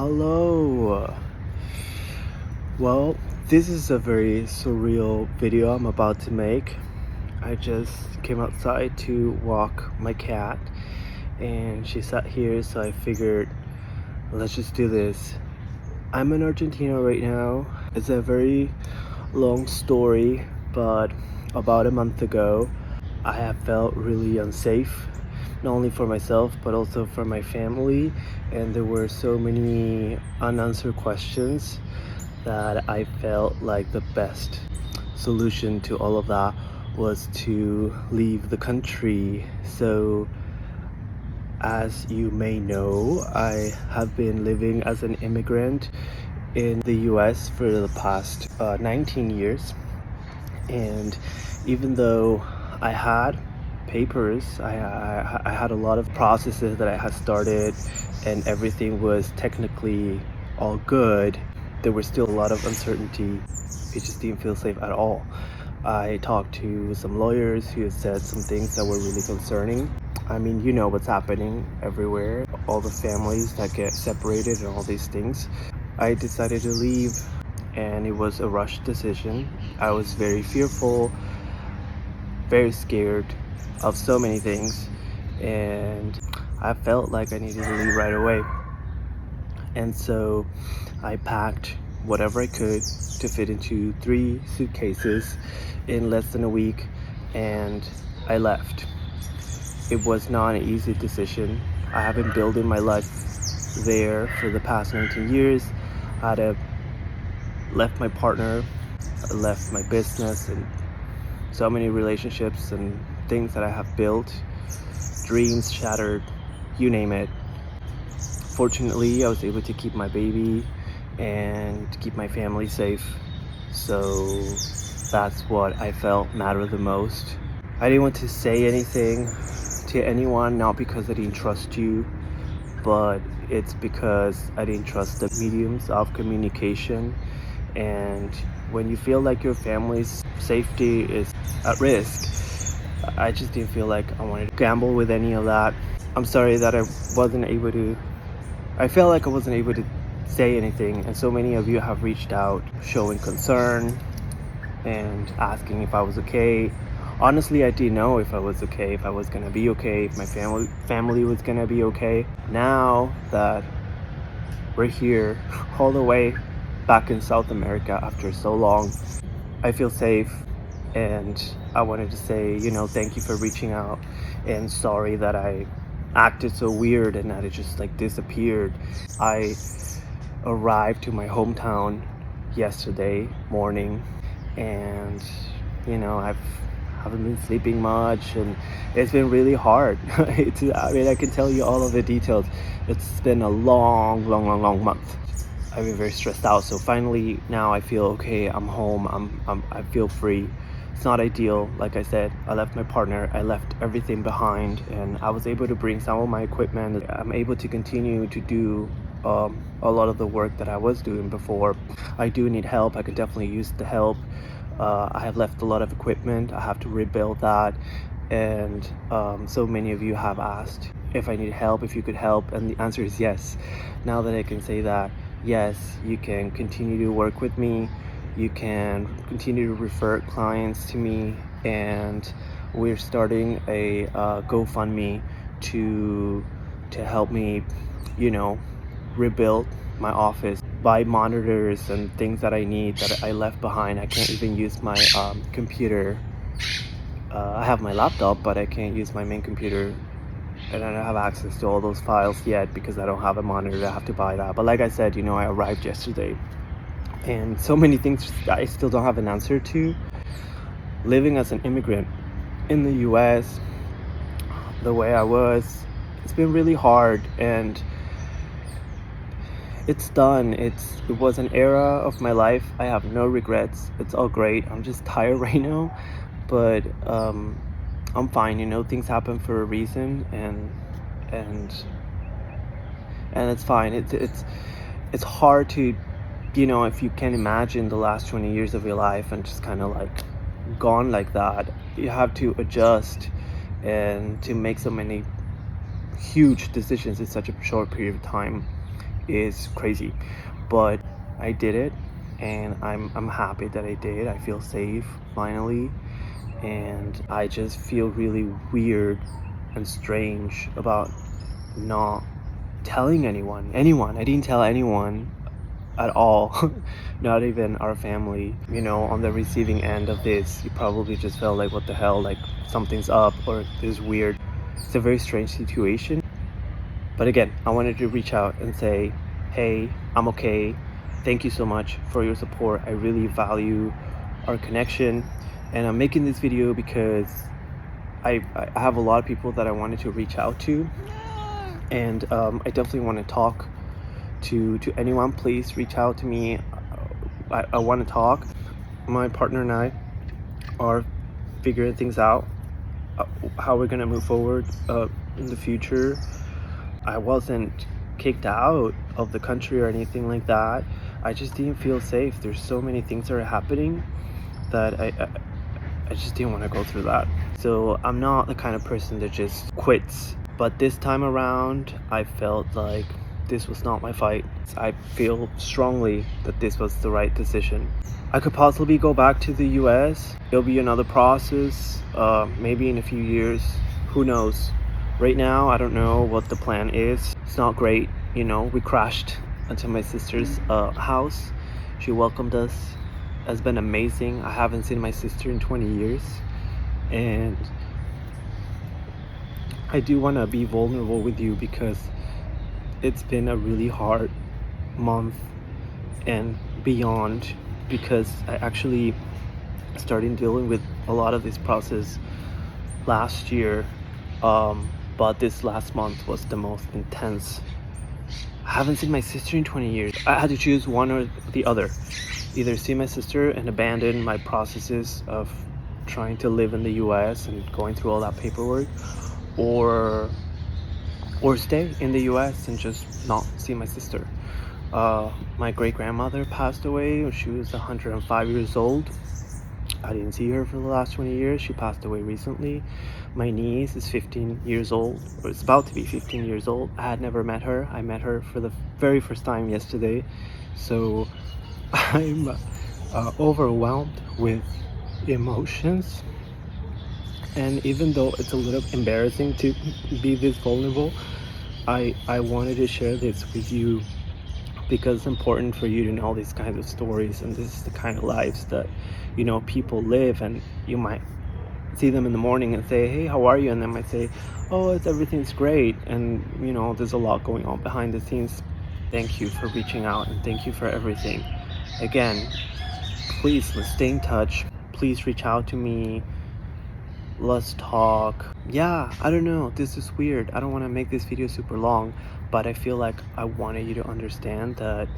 Hello. Well, this is a very surreal video I'm about to make. I just came outside to walk my cat and she sat here, so I figured let's just do this. I'm in Argentina right now. It's a very long story, but about a month ago, I have felt really unsafe, not only for myself but also for my family, and there were so many unanswered questions that I felt like the best solution to all of that was to leave the country. So, as you may know, I have been living as an immigrant in the US for the past 19 years. And even though I had papers, I had a lot of processes that I had started, and everything was technically all good, there was still a lot of uncertainty. It just didn't feel safe at all. I talked to some lawyers who said some things that were really concerning. I mean, you know what's happening everywhere, all the families that get separated and all these things. I decided to leave, and it was a rushed decision. I was very fearful, very scared of so many things, and I felt like I needed to leave right away. And so I packed whatever I could to fit into 3 suitcases in less than a week, and I left. It was not an easy decision. I have been building my life there for the past 19 years. I had left my partner, I left my business, and so many relationships and things that I have built, dreams shattered, you name it. Fortunately, I was able to keep my baby and keep my family safe. So that's what I felt mattered the most. I didn't want to say anything to anyone, not because I didn't trust you, but it's because I didn't trust the mediums of communication. And when you feel like your family's safety is at risk, I just didn't feel like I wanted to gamble with any of that. I'm sorry that I felt like I wasn't able to say anything, and so many of you have reached out showing concern and asking if I was okay. Honestly, I didn't know if I was okay, if I was gonna be okay, if my family was gonna be okay. Now that we're here, all the way back in South America after so long, I feel safe, and I wanted to say, thank you for reaching out, and sorry that I acted so weird and that it just like disappeared. I arrived to my hometown yesterday morning, and I haven't been sleeping much, and it's been really hard. I can tell you all of the details. It's been a long month. I've been very stressed out. So finally, now I feel okay. I'm home. I feel free. It's not ideal. Like I said, I left my partner. I left everything behind, and I was able to bring some of my equipment. I'm able to continue to do a lot of the work that I was doing before. I do need help. I could definitely use the help. I have left a lot of equipment. I have to rebuild that, and so many of you have asked if I need help, if you could help, and the answer is yes. Now that I can say that, yes, you can continue to work with me, you can continue to refer clients to me, and we're starting a GoFundMe to help me, rebuild my office, buy monitors and things that I need that I left behind. I can't even use my computer. I have my laptop, but I can't use my main computer, and I don't have access to all those files yet because I don't have a monitor. I have to buy that. But like I said, I arrived yesterday, and so many things I still don't have an answer to. Living as an immigrant in the US, the way I was, it's been really hard, and it's done. It was an era of my life. I have no regrets. It's all great. I'm just tired right now, but I'm fine. Things happen for a reason, and it's fine. It's hard to, if you can imagine the last 20 years of your life and just kind of like gone like that. You have to adjust and to make so many huge decisions in such a short period of time. is crazy, but I did it, and I'm happy that I did. I feel safe finally, and I just feel really weird and strange about not telling anyone. I didn't tell anyone at all. Not even our family. On the receiving end of this, you probably just felt like, what the hell, like something's up, or this is weird. It's a very strange situation. But again, I wanted to reach out and say, hey, I'm okay. Thank you so much for your support. I really value our connection, and I'm making this video because I have a lot of people that I wanted to reach out to, and I definitely want to talk to anyone. Please reach out to me. I want to talk. My partner and I are figuring things out, how we're gonna move forward in the future. I wasn't kicked out of the country or anything like that. I just didn't feel safe. There's so many things that are happening that I just didn't want to go through that. So I'm not the kind of person that just quits. But this time around, I felt like this was not my fight. I feel strongly that this was the right decision. I could possibly go back to the US. It'll be another process, maybe in a few years. Who knows? Right now, I don't know what the plan is. It's not great. We crashed into my sister's house. She welcomed us. It's been amazing. I haven't seen my sister in 20 years. And I do want to be vulnerable with you because it's been a really hard month and beyond, because I actually started dealing with a lot of this process last year, but this last month was the most intense. I haven't seen my sister in 20 years. I had to choose one or the other. Either see my sister and abandon my processes of trying to live in the US and going through all that paperwork, or stay in the US and just not see my sister. My great-grandmother passed away when she was 105 years old. I didn't see her for the last 20 years. She passed away recently. My niece is 15 years old, or it's about to be 15 years old. I had never met her. I met her for the very first time yesterday. So I'm overwhelmed with emotions. And even though it's a little embarrassing to be this vulnerable, I wanted to share this with you because it's important for you to know these kinds of stories, and this is the kind of lives that people live. And you might see them in the morning and say, hey, how are you? And they might say, oh, everything's great. And there's a lot going on behind the scenes. Thank you for reaching out, and thank you for everything. Again, please, let's stay in touch. Please reach out to me. Let's talk. Yeah, I don't know, this is weird. I don't want to make this video super long, but I feel like I wanted you to understand that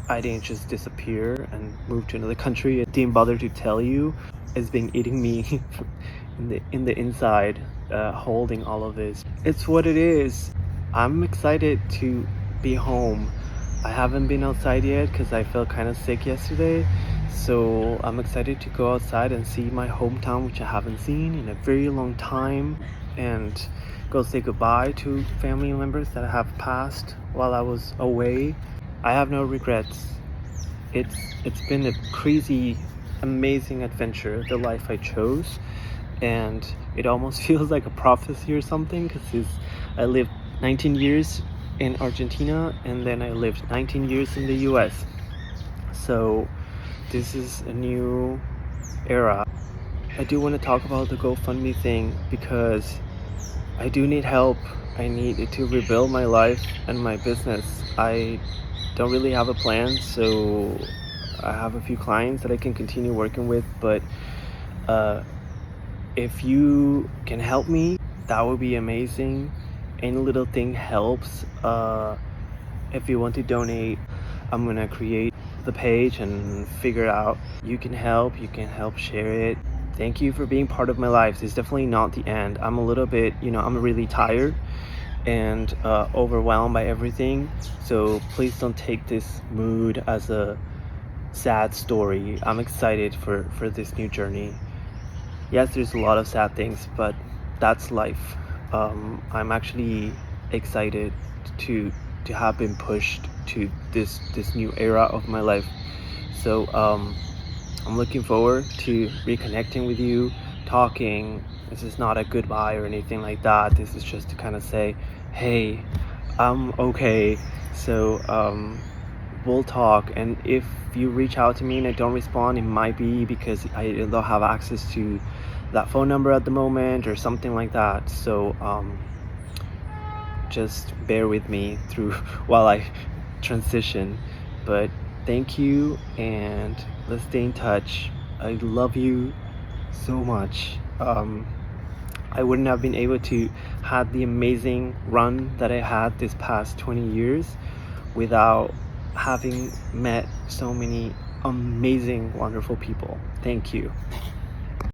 I didn't just disappear and move to another country. I didn't bother to tell you. It's been eating me in the inside, holding all of this. It's what it is. I'm excited to be home. I haven't been outside yet because I felt kind of sick yesterday. So I'm excited to go outside and see my hometown, which I haven't seen in a very long time, and go say goodbye to family members that have passed while I was away. I have no regrets. It's been a crazy, amazing adventure, the life I chose, and it almost feels like a prophecy or something, because I lived 19 years in Argentina, and then I lived 19 years in the US. So this is a new era. I do want to talk about the GoFundMe thing because I do need help. I need to rebuild my life and my business. I don't really have a plan, so I have a few clients that I can continue working with, but if you can help me, that would be amazing. Any little thing helps. If you want to donate, I'm gonna create the page and figure out. You can help share it. Thank you for being part of my life. It's definitely not the end. I'm a little bit, I'm really tired and overwhelmed by everything, so please don't take this mood as a sad story. I'm excited for this new journey. Yes, there's a lot of sad things, but that's life. I'm actually excited to have been pushed to this new era of my life. So I'm looking forward to reconnecting with you, talking. This is not a goodbye or anything like that. This is just to kind of say, hey, I'm okay. So we'll talk. And if you reach out to me and I don't respond, it might be because I don't have access to that phone number at the moment or something like that. So just bear with me through while I transition. But thank you, and let's stay in touch. I love you so much. I wouldn't have been able to have the amazing run that I had this past 20 years without having met so many amazing, wonderful people. Thank you.